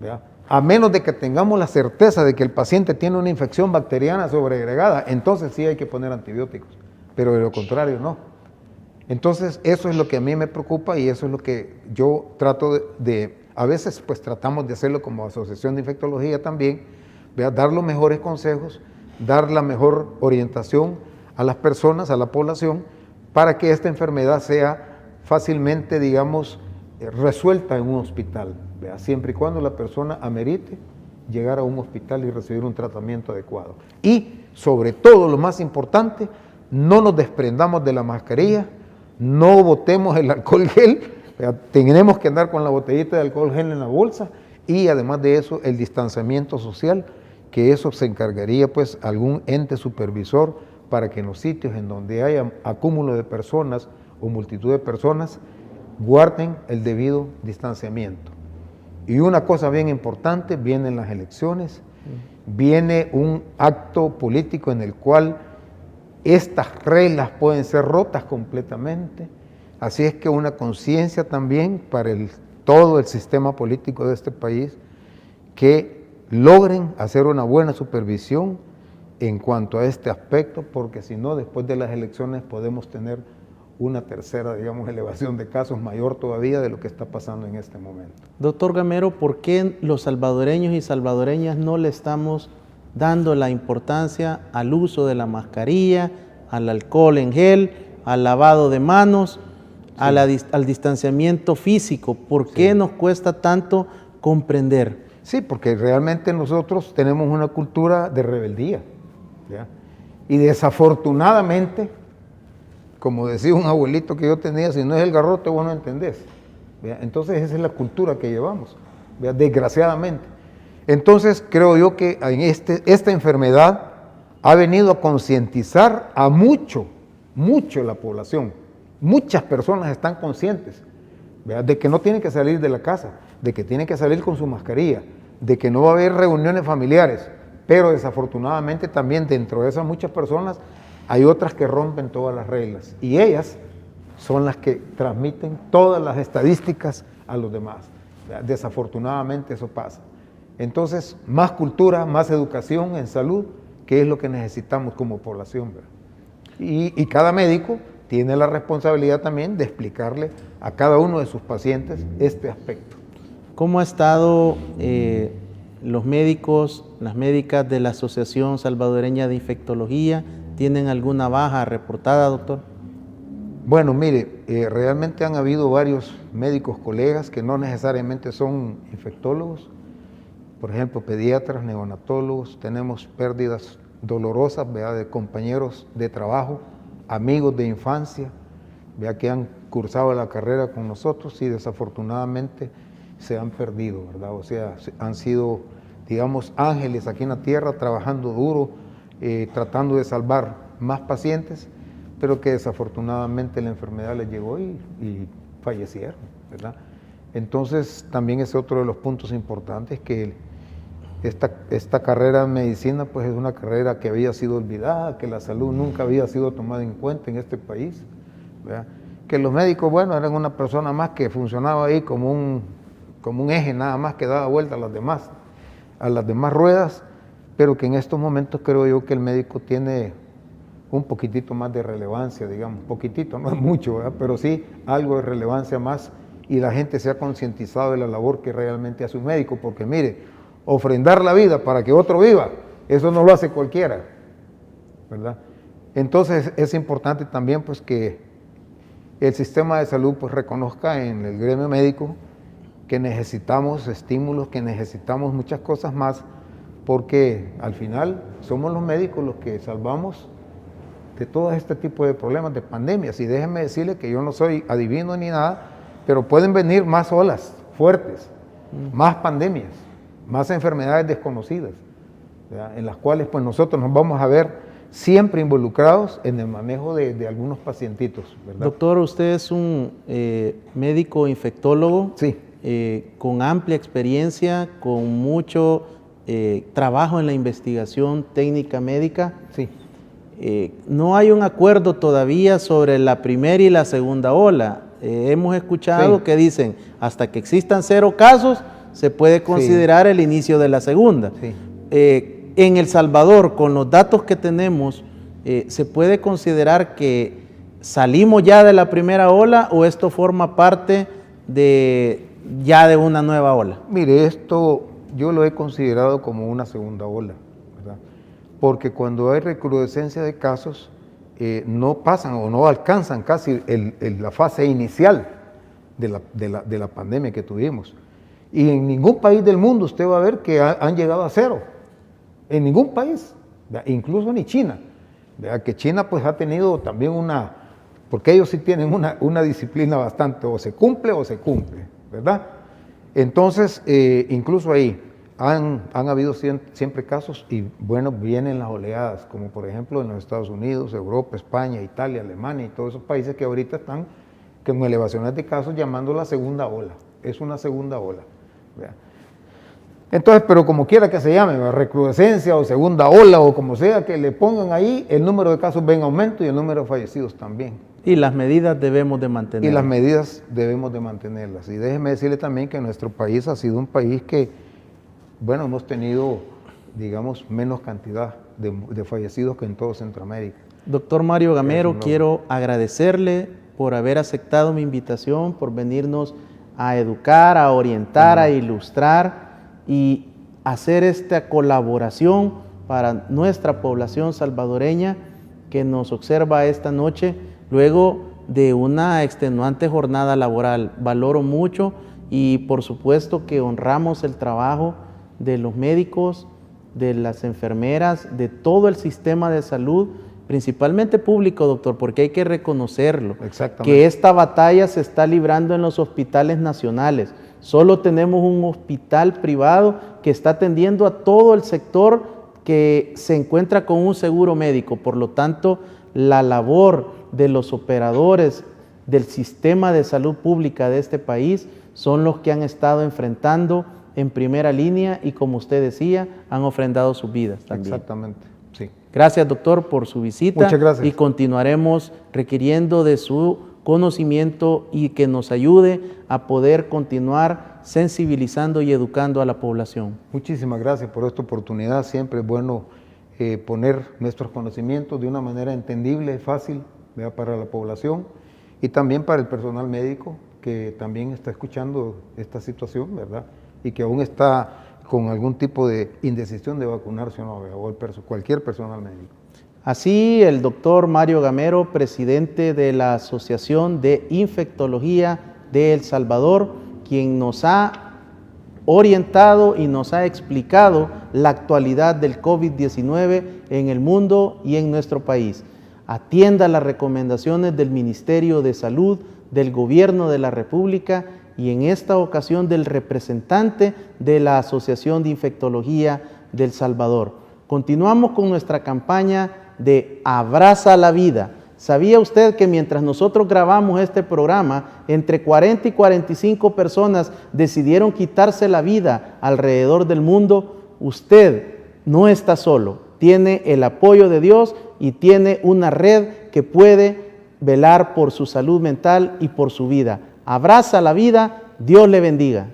¿verdad? A menos de que tengamos la certeza de que el paciente tiene una infección bacteriana sobreagregada, entonces sí hay que poner antibióticos, pero de lo contrario no. Entonces eso es lo que a mí me preocupa y eso es lo que yo trato a veces pues tratamos de hacerlo como asociación de infectología también, ¿verdad? Dar los mejores consejos, dar la mejor orientación a las personas, a la población, para que esta enfermedad sea fácilmente, digamos, resuelta en un hospital, ¿verdad? Siempre y cuando la persona amerite llegar a un hospital y recibir un tratamiento adecuado. Y, sobre todo, lo más importante, no nos desprendamos de la mascarilla, no botemos el alcohol gel, ¿verdad? Tenemos que andar con la botellita de alcohol gel en la bolsa y, además de eso, el distanciamiento social, que eso se encargaría, pues, algún ente supervisor para que en los sitios en donde haya acúmulo de personas o multitud de personas guarden el debido distanciamiento. Y una cosa bien importante, vienen las elecciones, viene un acto político en el cual estas reglas pueden ser rotas completamente, así es que una conciencia también para todo el sistema político de este país, que logren hacer una buena supervisión en cuanto a este aspecto, porque si no, después de las elecciones podemos tener una tercera, digamos, elevación de casos mayor todavía de lo que está pasando en este momento. Doctor Gamero, ¿por qué los salvadoreños y salvadoreñas no le estamos dando la importancia al uso de la mascarilla, al alcohol en gel, al lavado de manos, al distanciamiento físico? ¿Por qué nos cuesta tanto comprender? Sí, porque realmente nosotros tenemos una cultura de rebeldía, ¿ya? Y desafortunadamente, como decía un abuelito que yo tenía, si no es el garrote vos no entendés, ¿ya? Entonces esa es la cultura que llevamos, ¿ya? Desgraciadamente. Entonces creo yo que en esta enfermedad ha venido a concientizar a mucho la población. Muchas personas están conscientes, ¿verdad?, de que no tienen que salir de la casa, de que tienen que salir con su mascarilla, de que no va a haber reuniones familiares, pero desafortunadamente también dentro de esas muchas personas hay otras que rompen todas las reglas y ellas son las que transmiten todas las estadísticas a los demás, ¿verdad? Desafortunadamente eso pasa. Entonces, más cultura, más educación en salud, que es lo que necesitamos como población, ¿verdad? Y cada médico tiene la responsabilidad también de explicarle a cada uno de sus pacientes este aspecto. ¿Cómo ha estado los médicos, las médicas de la Asociación Salvadoreña de Infectología? ¿Tienen alguna baja reportada, doctor? Bueno, mire, realmente han habido varios médicos colegas que no necesariamente son infectólogos, por ejemplo, pediatras, neonatólogos. Tenemos pérdidas dolorosas, ¿verdad?, de compañeros de trabajo, amigos de infancia, ¿verdad?, que han cursado la carrera con nosotros y desafortunadamente se han perdido, ¿verdad? O sea, han sido, digamos, ángeles aquí en la tierra, trabajando duro, tratando de salvar más pacientes, pero que desafortunadamente la enfermedad les llegó y fallecieron, ¿verdad? Entonces, también es otro de los puntos importantes, que esta carrera en medicina pues es una carrera que había sido olvidada, que la salud nunca había sido tomada en cuenta en este país, ¿verdad? Que los médicos, bueno, eran una persona más que funcionaba ahí como un eje nada más que daba vuelta a las demás ruedas, pero que en estos momentos creo yo que el médico tiene un poquitito más de relevancia, digamos, poquitito, no es mucho, ¿verdad?, pero sí algo de relevancia más, y la gente se ha concientizado de la labor que realmente hace un médico, porque mire, ofrendar la vida para que otro viva, eso no lo hace cualquiera, ¿verdad? Entonces es importante también pues que el sistema de salud pues reconozca en el gremio médico que necesitamos estímulos, que necesitamos muchas cosas más, porque al final somos los médicos los que salvamos de todo este tipo de problemas, de pandemias. Y déjenme decirles que yo no soy adivino ni nada, pero pueden venir más olas fuertes, más pandemias, más enfermedades desconocidas, ¿verdad?, en las cuales pues nosotros nos vamos a ver siempre involucrados en el manejo de algunos pacientitos, ¿verdad? Doctor, usted es un médico infectólogo, sí, con amplia experiencia, con mucho trabajo en la investigación técnica médica. sí. No hay un acuerdo todavía sobre la primera y la segunda ola. Hemos escuchado que dicen, hasta que existan 0 casos, se puede considerar el inicio de la segunda. Sí. En El Salvador, con los datos que tenemos, ¿se puede considerar que salimos ya de la primera ola o esto forma parte ya de una nueva ola? Mire, esto yo lo he considerado como una segunda ola, ¿verdad? Porque cuando hay recrudescencia de casos, no pasan o no alcanzan casi la fase inicial de la pandemia que tuvimos. Y en ningún país del mundo usted va a ver que han llegado a 0. En ningún país, ¿verdad?, incluso ni China, ¿verdad?, que China pues ha tenido también porque ellos sí tienen una disciplina bastante, o se cumple, ¿verdad? Entonces, incluso ahí han habido siempre casos y bueno, vienen las oleadas, como por ejemplo en los Estados Unidos, Europa, España, Italia, Alemania y todos esos países que ahorita están con elevaciones de casos llamando la segunda ola. Es una segunda ola, ¿verdad? Entonces, pero como quiera que se llame, ¿verdad?, recrudescencia o segunda ola o como sea que le pongan ahí, el número de casos va en aumento y el número de fallecidos también. Y las medidas debemos de mantenerlas. Y las medidas debemos de mantenerlas. Y déjeme decirle también que nuestro país ha sido un país que, bueno, hemos tenido, digamos, menos cantidad de fallecidos que en todo Centroamérica. Doctor Mario Gamero, quiero agradecerle por haber aceptado mi invitación, por venirnos a educar, a orientar, a ilustrar y hacer esta colaboración para nuestra población salvadoreña que nos observa esta noche luego de una extenuante jornada laboral. Valoro mucho y por supuesto que honramos el trabajo de los médicos, de las enfermeras, de todo el sistema de salud, principalmente público, doctor, porque hay que reconocerlo, que esta batalla se está librando en los hospitales nacionales. Solo tenemos un hospital privado que está atendiendo a todo el sector que se encuentra con un seguro médico. Por lo tanto, la labor de los operadores del sistema de salud pública de este país son los que han estado enfrentando en primera línea y, como usted decía, han ofrendado sus vidas también. Exactamente, sí. Gracias, doctor, por su visita. Muchas gracias. Y continuaremos requiriendo de su conocimiento y que nos ayude a poder continuar sensibilizando y educando a la población. Muchísimas gracias por esta oportunidad. Siempre es bueno poner nuestros conocimientos de una manera entendible, fácil, ¿verdad?, para la población y también para el personal médico que también está escuchando esta situación, ¿verdad?, y que aún está con algún tipo de indecisión de vacunarse o no, o cualquier personal médico. Así, el doctor Mario Gamero, presidente de la Asociación de Infectología de El Salvador, quien nos ha orientado y nos ha explicado la actualidad del COVID-19 en el mundo y en nuestro país. Atienda las recomendaciones del Ministerio de Salud, del Gobierno de la República y en esta ocasión del representante de la Asociación de Infectología de El Salvador. Continuamos con nuestra campaña de Abraza la Vida. ¿Sabía usted que mientras nosotros grabamos este programa, entre 40 y 45 personas decidieron quitarse la vida alrededor del mundo? Usted no está solo, tiene el apoyo de Dios y tiene una red que puede velar por su salud mental y por su vida. Abraza la vida, Dios le bendiga.